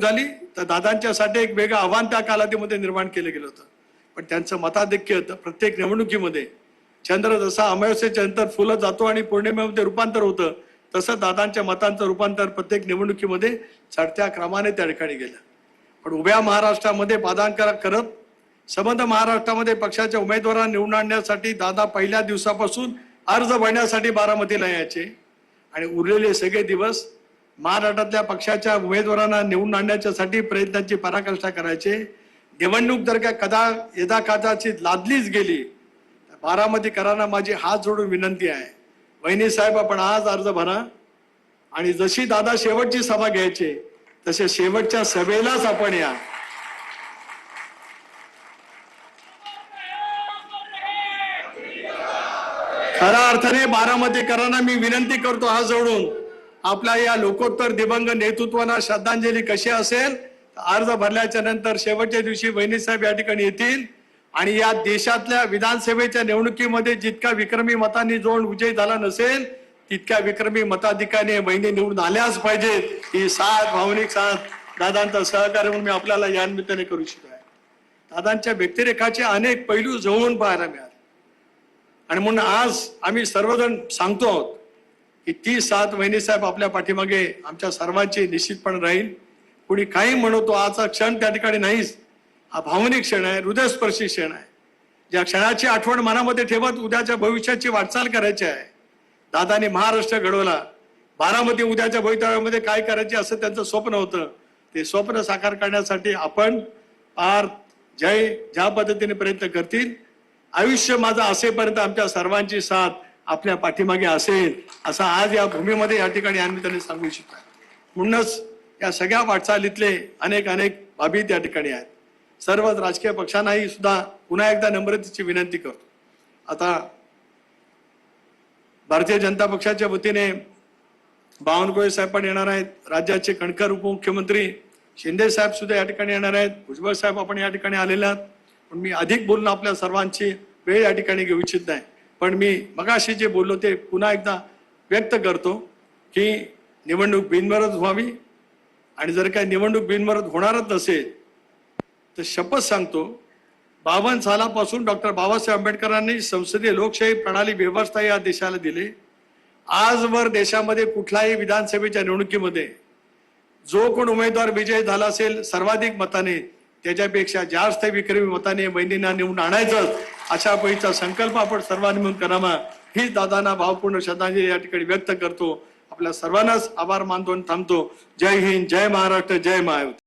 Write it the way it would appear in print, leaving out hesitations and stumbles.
झाली तर दादांच्यासाठी एक वेगळं आव्हान त्या कालावधीमध्ये निर्माण केलं गेलं होतं. पण त्यांचं मताधिक्य प्रत्येक निवडणुकीमध्ये चंद्र जसा अमावस्येच्या नंतर फुलं जातो आणि पौर्णिमेमध्ये रूपांतर होतं, तसं दादांच्या मतांचं रूपांतर प्रत्येक निवडणुकीमध्ये चढत्या क्रमाने त्या ठिकाणी गेलं. पण उभ्या महाराष्ट्रामध्ये बाधांकर करत संबंध महाराष्ट्रामध्ये पक्षाच्या उमेदवारांना निवडून आणण्यासाठी दादा पहिल्या दिवसापासून अर्ज भरण्यासाठी बारामतीला यायचे आणि उरलेले सगळे दिवस महाराष्ट्रातल्या पक्षाच्या उमेदवारांना निवडून आणण्यासाठी प्रयत्नांची पराकाष्ठा करायचे. निवडणूक जर का यदा कदाचित लादलीच गेली, बारामतीकरांना माझी हात जोडून विनंती आहे, वहिनी साहेब आपण आज अर्ज भरा आणि जशी दादा शेवटची सभा घ्यायचे तसे शेवटच्या सभेलाच आपण या. खऱ्या अर्थाने बारामतीकरांना मी विनंती करतो हात जोडून, आपल्या या लोकोत्तर दिवंग नेतृत्वाला श्रद्धांजली कशी असेल, अर्ज भरल्याच्या नंतर शेवटच्या दिवशी वहिनी साहेब या ठिकाणी येतील आणि या देशातल्या विधानसभेच्या निवडणुकीमध्ये जितका विक्रमी मतांनी जोड विजय झाला नसेल तितक्या विक्रमी मताधिकाने वहिनी निवडून आल्याच पाहिजेत. ही साथ, भावनिक साथ दादांचा सहकार्य म्हणून मी आपल्याला या निमित्ताने करू इच्छितो आहे. दादांच्या व्यक्तिरेखाचे अनेक पैलू जवळून पाहायला मिळाले आणि म्हणून आज आम्ही सर्वजण सांगतो आहोत की ती साथ वहिनी साहेब आपल्या पाठीमागे आमच्या सर्वांची निश्चितपणे राहील. कुणी काही म्हणतो, आजचा क्षण त्या ठिकाणी नाहीच, हा भावनिक क्षण आहे, हृदयस्पर्शी क्षण आहे. ज्या क्षणाची आठवण मनामध्ये ठेवत उद्याच्या भविष्याची वाटचाल करायची आहे. दादाने महाराष्ट्र घडवला, बारामती उद्याच्या भवितव्यामध्ये काय करायचे असं त्यांचं स्वप्न होतं. ते स्वप्न साकार करण्यासाठी आपण ज्या पद्धतीने प्रयत्न करतील, आयुष्य माझं असेपर्यंत आमच्या सर्वांची साथ आपल्या पाठीमागे असेल असं आज या भूमीमध्ये या ठिकाणी आम्ही त्यांनी सांगू इच्छितो. म्हणूनच या सगळ्या वाटचालीतले अनेक बाबी त्या ठिकाणी आहेत. सर्व राजकीय पक्षांनाही सुद्धा पुन्हा एकदा नम्रतेची विनंती करतो. आता भारतीय जनता पक्षाच्या वतीने बावनकुळे साहेब पण येणार आहेत, राज्याचे कणखर उपमुख्यमंत्री शिंदे साहेब सुद्धा या ठिकाणी येणार आहेत, भुजबळ साहेब आपण या ठिकाणी आलेले आहात. पण मी अधिक बोलून आपल्या सर्वांची वेळ या ठिकाणी घेऊ इच्छित नाही. पण मी मगाशी जे बोललो ते पुन्हा एकदा व्यक्त करतो की निवडणूक बिनविरोध व्हावी आणि जर काही निवडणूक बिनविरोध होणारच नसेल तर शपथ सांगतो, 52 सालापासून डॉक्टर बाबासाहेब आंबेडकरांनी संसदीय लोकशाही प्रणाली व्यवस्था या देशाला दिली. आजवर देशामध्ये कुठल्याही विधानसभेच्या निवडणुकीमध्ये जो कोण उमेदवार विजयी झाला असेल सर्वाधिक मताने, त्याच्यापेक्षा जास्त विक्रमी मताने वहिनींना निवडून आणायचं अशा पैसा संकल्प आपण सर्वांनी मिळून करावा. ही दादांना भावपूर्ण श्रद्धांजली या ठिकाणी व्यक्त करतो. आपल्या सर्वांनाच आभार मानतो आणि थांबतो. जय हिंद, जय महाराष्ट्र, जय महायुती.